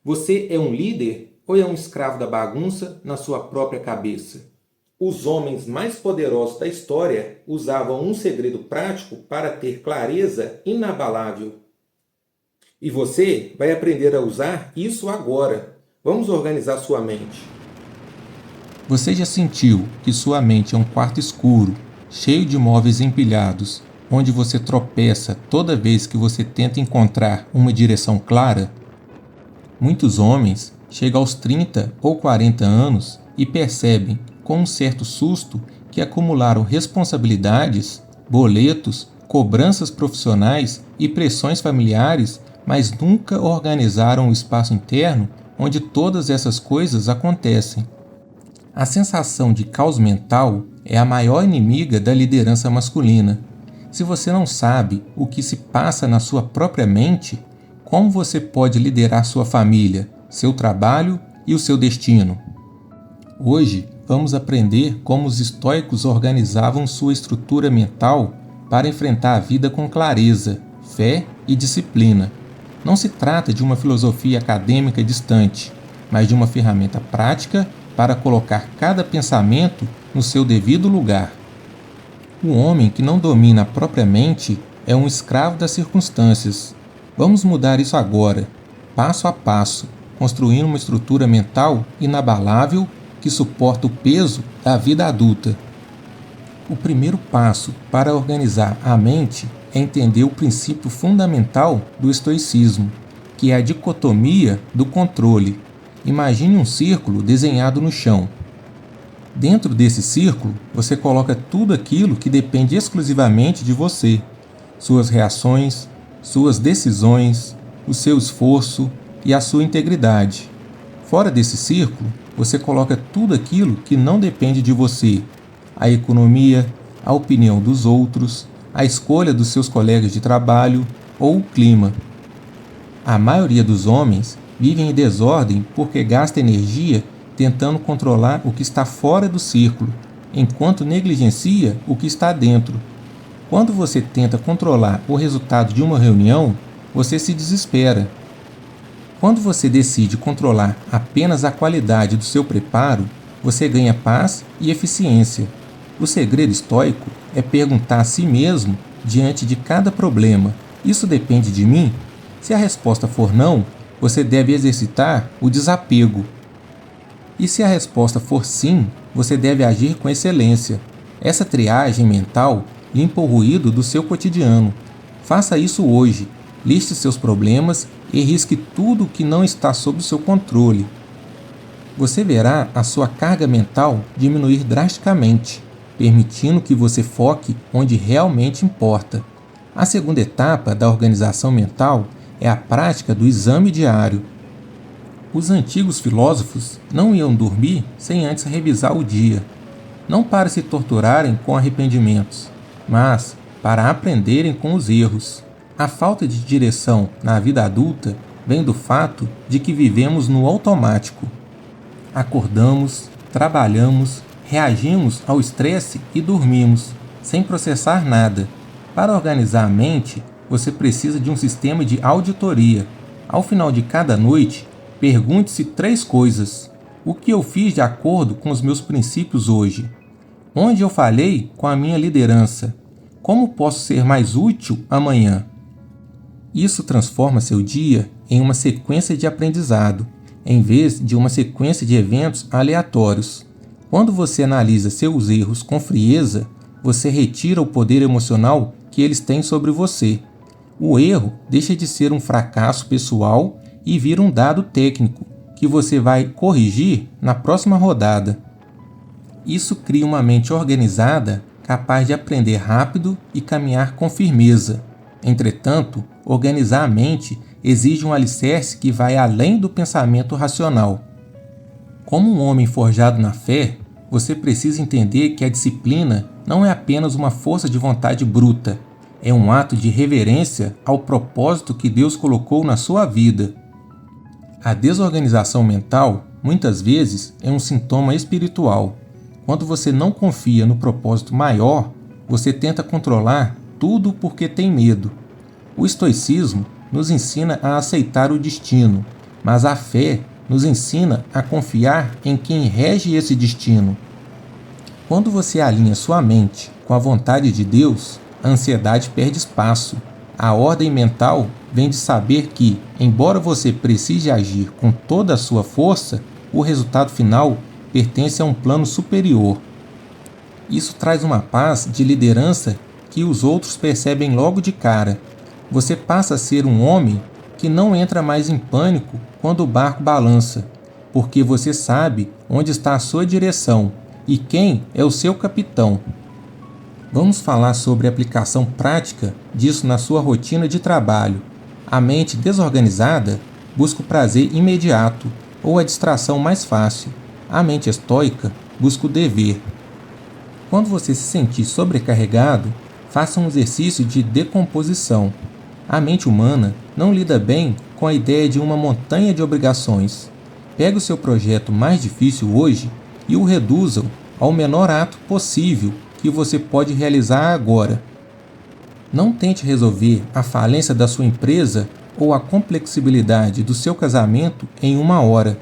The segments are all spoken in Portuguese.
Você é um líder ou é um escravo da bagunça na sua própria cabeça? Os homens mais poderosos da história usavam um segredo prático para ter clareza inabalável. E você vai aprender a usar isso agora. Vamos organizar sua mente. Você já sentiu que sua mente é um quarto escuro, cheio de móveis empilhados, onde você tropeça toda vez que você tenta encontrar uma direção clara? Muitos homens chegam aos 30 ou 40 anos e percebem, com um certo susto, que acumularam responsabilidades, boletos, cobranças profissionais e pressões familiares, mas nunca organizaram o espaço interno onde todas essas coisas acontecem. A sensação de caos mental é a maior inimiga da liderança masculina. Se você não sabe o que se passa na sua própria mente, como você pode liderar sua família, seu trabalho e o seu destino? Hoje, vamos aprender como os estoicos organizavam sua estrutura mental para enfrentar a vida com clareza, fé e disciplina. Não se trata de uma filosofia acadêmica distante, mas de uma ferramenta prática para colocar cada pensamento no seu devido lugar. O homem que não domina a própria mente é um escravo das circunstâncias. Vamos mudar isso agora, passo a passo, construindo uma estrutura mental inabalável que suporta o peso da vida adulta. O primeiro passo para organizar a mente é entender o princípio fundamental do estoicismo, que é a dicotomia do controle. Imagine um círculo desenhado no chão. Dentro desse círculo, você coloca tudo aquilo que depende exclusivamente de você: suas reações, suas decisões, o seu esforço e a sua integridade. Fora desse círculo, você coloca tudo aquilo que não depende de você: a economia, a opinião dos outros, a escolha dos seus colegas de trabalho ou o clima. A maioria dos homens vivem em desordem porque gasta energia tentando controlar o que está fora do círculo, enquanto negligencia o que está dentro. Quando você tenta controlar o resultado de uma reunião, você se desespera. Quando você decide controlar apenas a qualidade do seu preparo, você ganha paz e eficiência. O segredo estoico é perguntar a si mesmo, diante de cada problema: isso depende de mim? Se a resposta for não, você deve exercitar o desapego. E se a resposta for sim, você deve agir com excelência. Essa triagem mental limpa o ruído do seu cotidiano. Faça isso hoje. Liste seus problemas e risque tudo o que não está sob seu controle. Você verá a sua carga mental diminuir drasticamente, permitindo que você foque onde realmente importa. A segunda etapa da organização mental é a prática do exame diário. Os antigos filósofos não iam dormir sem antes revisar o dia, não para se torturarem com arrependimentos, mas para aprenderem com os erros. A falta de direção na vida adulta vem do fato de que vivemos no automático. Acordamos, trabalhamos, reagimos ao estresse e dormimos, sem processar nada. Para organizar a mente, você precisa de um sistema de auditoria. Ao final de cada noite, pergunte-se 3 coisas. O que eu fiz de acordo com os meus princípios hoje? Onde eu falhei com a minha liderança? Como posso ser mais útil amanhã? Isso transforma seu dia em uma sequência de aprendizado, em vez de uma sequência de eventos aleatórios. Quando você analisa seus erros com frieza, você retira o poder emocional que eles têm sobre você. O erro deixa de ser um fracasso pessoal e vira um dado técnico que você vai corrigir na próxima rodada. Isso cria uma mente organizada, capaz de aprender rápido e caminhar com firmeza. Entretanto, organizar a mente exige um alicerce que vai além do pensamento racional. Como um homem forjado na fé, você precisa entender que a disciplina não é apenas uma força de vontade bruta, é um ato de reverência ao propósito que Deus colocou na sua vida. A desorganização mental, muitas vezes, é um sintoma espiritual. Quando você não confia no propósito maior, você tenta controlar tudo porque tem medo. O estoicismo nos ensina a aceitar o destino, mas a fé nos ensina a confiar em quem rege esse destino. Quando você alinha sua mente com a vontade de Deus, a ansiedade perde espaço. A ordem mental vem de saber que, embora você precise agir com toda a sua força, o resultado final pertence a um plano superior. Isso traz uma paz de liderança que os outros percebem logo de cara. Você passa a ser um homem que não entra mais em pânico quando o barco balança, porque você sabe onde está a sua direção e quem é o seu capitão. Vamos falar sobre a aplicação prática disso na sua rotina de trabalho. A mente desorganizada busca o prazer imediato ou a distração mais fácil. A mente estoica busca o dever. Quando você se sentir sobrecarregado, faça um exercício de decomposição. A mente humana não lida bem com a ideia de uma montanha de obrigações. Pegue o seu projeto mais difícil hoje e o reduza ao menor ato possível que você pode realizar agora. Não tente resolver a falência da sua empresa ou a complexibilidade do seu casamento em uma hora.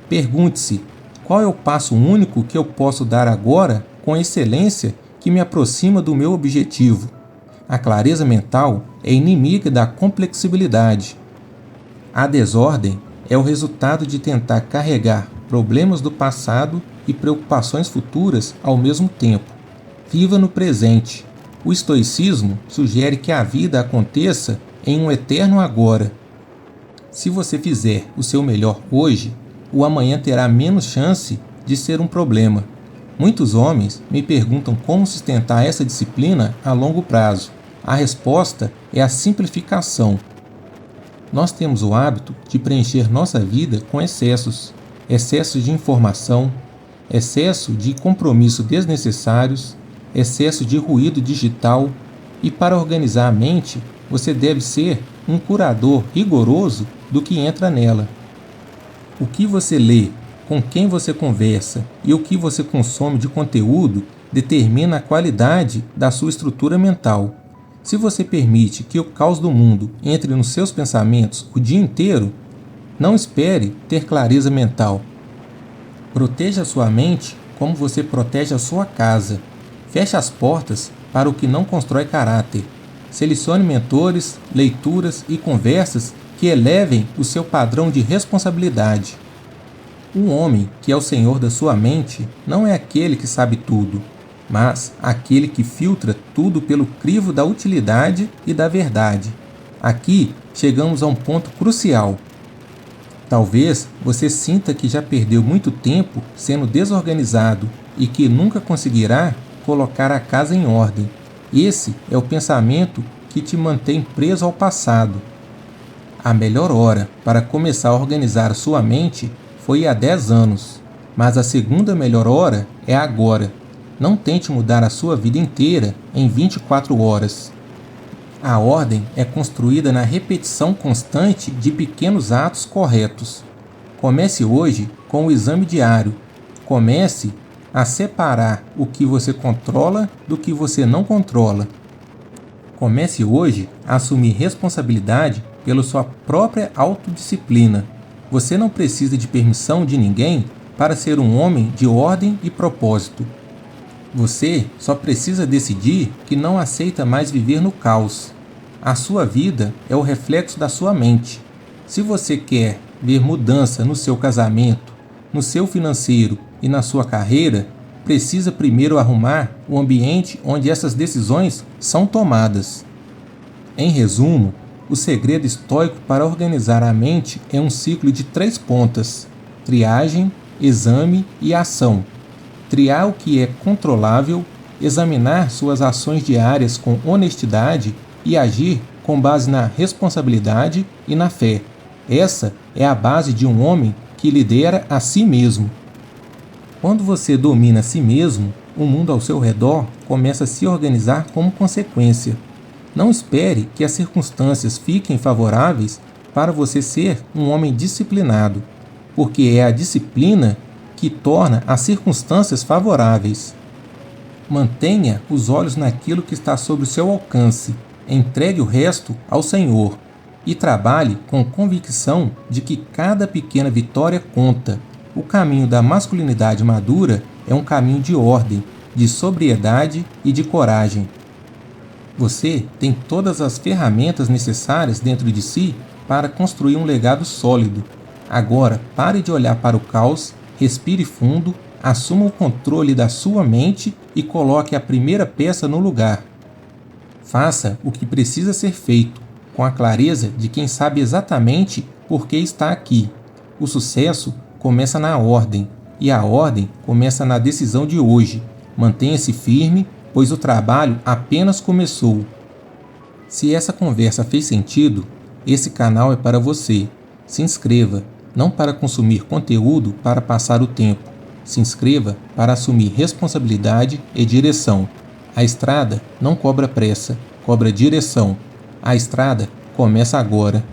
Pergunte-se: qual é o passo único que eu posso dar agora com excelência que me aproxima do meu objetivo? A clareza mental é inimiga da complexibilidade. A desordem é o resultado de tentar carregar problemas do passado e preocupações futuras ao mesmo tempo. Viva no presente. O estoicismo sugere que a vida aconteça em um eterno agora. Se você fizer o seu melhor hoje, o amanhã terá menos chance de ser um problema. Muitos homens me perguntam como sustentar essa disciplina a longo prazo. A resposta é a simplificação. Nós temos o hábito de preencher nossa vida com excessos de informação, excesso de compromisso desnecessários, excesso de ruído digital, e para organizar a mente, você deve ser um curador rigoroso do que entra nela. O que você lê, com quem você conversa e o que você consome de conteúdo determina a qualidade da sua estrutura mental. Se você permite que o caos do mundo entre nos seus pensamentos o dia inteiro, não espere ter clareza mental. Proteja sua mente como você protege a sua casa. Feche as portas para o que não constrói caráter. Selecione mentores, leituras e conversas que elevem o seu padrão de responsabilidade. Um homem que é o senhor da sua mente não é aquele que sabe tudo, mas aquele que filtra tudo pelo crivo da utilidade e da verdade. Aqui chegamos a um ponto crucial. Talvez você sinta que já perdeu muito tempo sendo desorganizado e que nunca conseguirá colocar a casa em ordem. Esse é o pensamento que te mantém preso ao passado. A melhor hora para começar a organizar sua mente foi há 10 anos, mas a segunda melhor hora é agora. Não tente mudar a sua vida inteira em 24 horas. A ordem é construída na repetição constante de pequenos atos corretos. Comece hoje com o exame diário. Comece a separar o que você controla do que você não controla. Comece hoje a assumir responsabilidade pela sua própria autodisciplina. Você não precisa de permissão de ninguém para ser um homem de ordem e propósito. Você só precisa decidir que não aceita mais viver no caos. A sua vida é o reflexo da sua mente. Se você quer ver mudança no seu casamento, no seu financeiro e na sua carreira, precisa primeiro arrumar o ambiente onde essas decisões são tomadas. Em resumo, o segredo estoico para organizar a mente é um ciclo de 3 pontas: triagem, exame e ação. Triar o que é controlável, examinar suas ações diárias com honestidade e agir com base na responsabilidade e na fé. Essa é a base de um homem que lidera a si mesmo. Quando você domina a si mesmo, o mundo ao seu redor começa a se organizar como consequência. Não espere que as circunstâncias fiquem favoráveis para você ser um homem disciplinado, porque é a disciplina que torna as circunstâncias favoráveis. Mantenha os olhos naquilo que está sob o seu alcance. Entregue o resto ao Senhor. e trabalhe com convicção de que cada pequena vitória conta. O caminho da masculinidade madura é um caminho de ordem, de sobriedade e de coragem. Você tem todas as ferramentas necessárias dentro de si para construir um legado sólido. Agora, pare de olhar para o caos, respire fundo, assuma o controle da sua mente e coloque a primeira peça no lugar. Faça o que precisa ser feito, com a clareza de quem sabe exatamente por que está aqui. O sucesso começa na ordem, e a ordem começa na decisão de hoje. Mantenha-se firme, pois o trabalho apenas começou. Se essa conversa fez sentido, esse canal é para você. Se inscreva, não para consumir conteúdo para passar o tempo. Se inscreva para assumir responsabilidade e direção. A estrada não cobra pressa, cobra direção. A estrada começa agora.